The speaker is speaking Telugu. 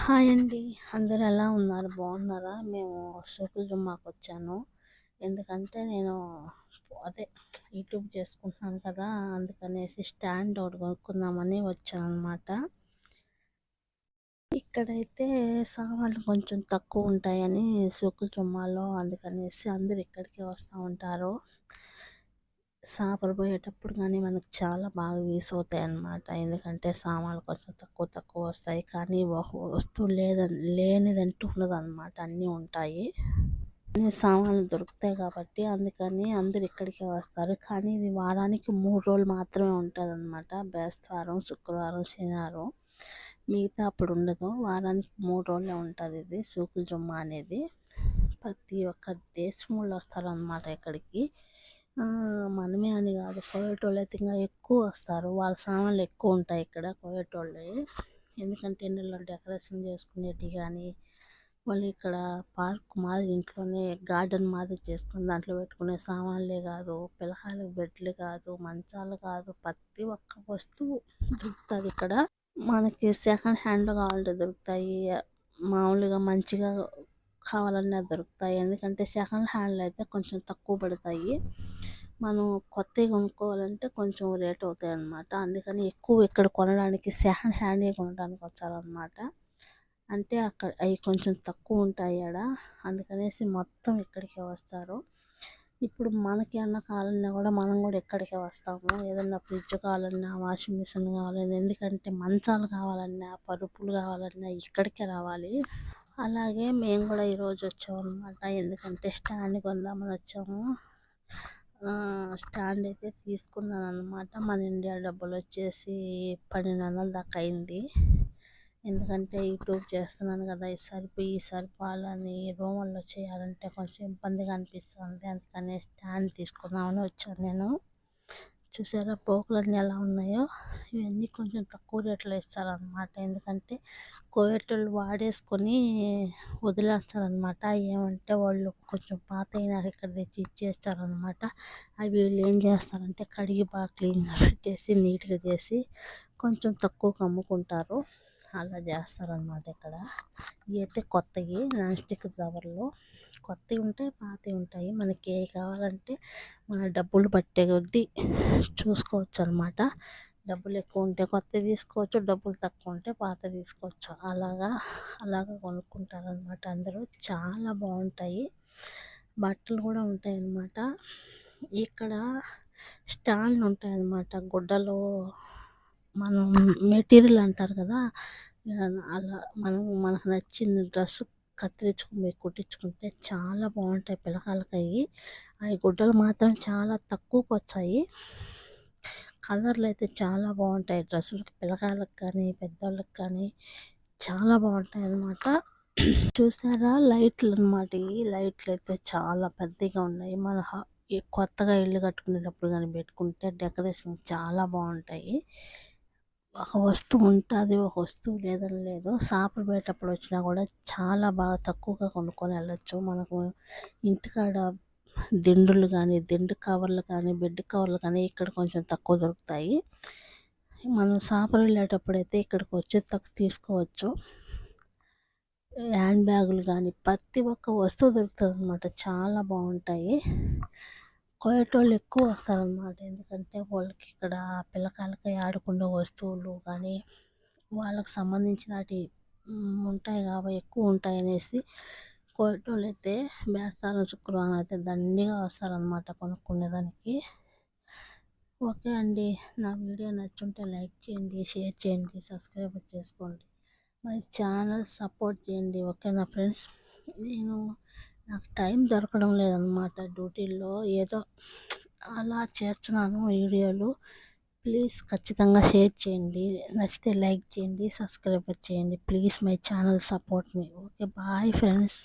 హాయ్ అండి. అందరూ ఎలా ఉన్నారు? బాగున్నారా? మేము సోకుల డుమ్మాకొచ్చాను. ఎందుకంటే నేను అదే యూట్యూబ్ చేసుకుంటున్నాను కదా! అందుకనేసి స్టాండ్ ఒకటి కొనుక్కుందామని వచ్చాననమాట. ఇక్కడైతే సామాన్లు కొంచెం తక్కువ ఉంటాయని సోకుల డుమ్మాలో అందుకనేసి అందరూ ఇక్కడికే వస్తూ ఉంటారు. షాపులు పోయేటప్పుడు కానీ మనకు చాలా బాగా యూస్ అవుతాయి అన్నమాట. ఎందుకంటే సామాన్లు కొంచెం తక్కువ వస్తాయి, కానీ ఒక వస్తువు లేనిదంటూ ఉండదన్నమాట. అన్నీ ఉంటాయి, అన్ని సామాన్లు దొరుకుతాయి కాబట్టి అందుకని అందరు ఇక్కడికే వస్తారు. కానీ ఇది వారానికి 3 రోజులు మాత్రమే ఉంటుంది అన్నమాట. బేస్తవారం, శుక్రవారం, శనివారం, మిగతా అప్పుడు ఉండదు. వారానికి 3 రోజులే ఉంటుంది ఇది సోకుల డుమ్మా అనేది. ప్రతి ఒక్క దేశం వాళ్ళు వస్తారన్నమాట ఇక్కడికి. మనమే అని కాదు, కోయేటోళ్ళు అయితే ఇంకా ఎక్కువ వస్తారు. వాళ్ళ సామాన్లు ఎక్కువ ఉంటాయి ఇక్కడ కోయేటోళ్ళవి. ఎందుకంటే ఇళ్ళలో డెకరేషన్ చేసుకునేటివి కానీ, వాళ్ళు ఇక్కడ పార్క్ మాదిరి ఇంట్లోనే గార్డెన్ మాదిరి చేసుకుని దాంట్లో పెట్టుకునే సామాన్లే కాదు, పిల్లకాయలకు బెడ్లు కాదు, మంచాలు కాదు, ప్రతి ఒక్క వస్తువు దొరుకుతుంది ఇక్కడ. మనకి సెకండ్ హ్యాండ్ కావాలంటే దొరుకుతాయి, మామూలుగా మంచిగా కావాలన్నా దొరుకుతాయి. ఎందుకంటే సెకండ్ హ్యాండ్లో అయితే కొంచెం తక్కువ పడతాయి. మనం కొత్తవి కొనుక్కోవాలంటే కొంచెం రేట్ అవుతాయి అన్నమాట. అందుకని ఎక్కువ ఇక్కడ కొనడానికి సెకండ్ హ్యాండే కొనడానికి వచ్చారనమాట. అంటే అక్కడ అవి కొంచెం తక్కువ ఉంటాయి ఆడ, అందుకనేసి మొత్తం ఇక్కడికే వస్తారు. ఇప్పుడు మనకి ఏమన్నా కావాలన్నా కూడా మనం కూడా ఇక్కడికే వస్తాము. ఏదన్నా ఫ్రిడ్జ్ కావాలన్నా, వాషింగ్ మిషన్ కావాలన్నా, ఎందుకంటే మంచాలు కావాలన్నా, పరుపులు కావాలన్నా ఇక్కడికే రావాలి. అలాగే మేము కూడా ఈరోజు వచ్చాము అనమాట. ఎందుకంటే స్టాండ్ కొందామని వచ్చాము. స్టాండ్ అయితే తీసుకున్నాను అనమాట. మన ఇండియా డబ్బులు వచ్చేసి 1200 దాకా అయింది. ఎందుకంటే యూట్యూబ్ చేస్తున్నాను కదా, ఈసారి సరిపోవాలని రూముల్లో చేయాలంటే కొంచెం ఇబ్బందిగా అనిపిస్తుంది. అందుకని స్టాండ్ తీసుకుందామని వచ్చాను నేను. చూసారా పోకులన్నీ ఎలా ఉన్నాయో? ఇవన్నీ కొంచెం తక్కువ రేట్లో ఇస్తారనమాట. ఎందుకంటే కోయేటోళ్ళు వాడేసుకొని వదిలేస్తారనమాట. ఏమంటే వాళ్ళు కొంచెం పాత అయినాక ఇక్కడ తెచ్చి ఇచ్చేస్తారనమాట. అవి వీళ్ళు ఏం చేస్తారంటే కడిగి బాగా క్లీన్గా పెట్టేసి నీట్గా చేసి కొంచెం తక్కువకు అమ్ముకుంటారు. అలా చేస్తారనమాట ఇక్కడ. ఇవి అయితే కొత్తవి నాన్ స్టిక్ కవర్లు, కొత్తవి ఉంటాయి, పాతవి ఉంటాయి. మనకి ఏ కావాలంటే మన డబ్బులు పట్టే కొద్దీ చూసుకోవచ్చు అనమాట. డబ్బులు ఎక్కువ ఉంటే కొత్తవి తీసుకోవచ్చు, డబ్బులు తక్కువ ఉంటే పాత తీసుకోవచ్చు. అలాగా కొనుక్కుంటారనమాట అందరూ. చాలా బాగుంటాయి, బట్టలు కూడా ఉంటాయి అన్నమాట. ఇక్కడ స్టాండ్లు ఉంటాయి అన్నమాట. గుడ్డలో మనం మెటీరియల్ అంటారు కదా, అలా మనకు నచ్చిన డ్రెస్ కత్తిరించుకుని కుట్టించుకుంటే చాలా బాగుంటాయి పిల్లకాయలకి. అవి గుడ్డలు మాత్రం చాలా తక్కువకి వచ్చాయి. కలర్లు అయితే చాలా బాగుంటాయి డ్రెస్సులకి, పిల్లకాయలకు కానీ పెద్దవాళ్ళకి కానీ చాలా బాగుంటాయి అన్నమాట. చూసారా లైట్లు అనమాట. ఈ లైట్లు అయితే చాలా పెద్దగా ఉన్నాయి. మన కొత్తగా ఇల్లు కట్టుకునేటప్పుడు కానీ పెట్టుకుంటే డెకరేషన్ చాలా బాగుంటాయి. ఒక వస్తువు ఉంటుంది, ఒక వస్తువు లేదని లేదు. షాపులు పోయేటప్పుడు వచ్చినా కూడా చాలా బాగా తక్కువగా కొనుక్కొని వెళ్ళచ్చు. మనకు ఇంటికాడ దిండులు కానీ, దిండు కవర్లు కానీ, బెడ్ కవర్లు కానీ ఇక్కడ కొంచెం తక్కువ దొరుకుతాయి. మనం షాపులు వెళ్ళేటప్పుడు అయితే ఇక్కడికి వచ్చి తక్కువ తీసుకోవచ్చు. హ్యాండ్ బ్యాగులు కానీ ప్రతి ఒక్క వస్తువు దొరుకుతుంది అనమాట. చాలా బాగుంటాయి. కోయేటోళ్ళు ఎక్కువ వస్తారనమాట. ఎందుకంటే వాళ్ళకి ఇక్కడ పిల్లకాయలకి ఆడుకునే వస్తువులు కానీ వాళ్ళకి సంబంధించినవి ఉంటాయి కాబట్టి ఎక్కువ ఉంటాయి అనేసి కోయేటోళ్ళు అయితే బేస్తవారం, శుక్రవారం అయితే దండిగా వస్తారనమాట కొనుక్కునేదానికి. ఓకే అండి, నా వీడియో నచ్చుంటే లైక్ చేయండి, షేర్ చేయండి, సబ్స్క్రైబ్ చేసుకోండి, మై ఛానల్ సపోర్ట్ చేయండి. ఓకేనా ఫ్రెండ్స్? నాకు టైం దొరకడం లేదనమాట డ్యూటీల్లో, ఏదో అలా చేస్తున్నాను వీడియోలు. ప్లీజ్ ఖచ్చితంగా షేర్ చేయండి, నచ్చితే లైక్ చేయండి, సబ్స్క్రైబ్ చేయండి. Please my channel support me. Okay, bye friends.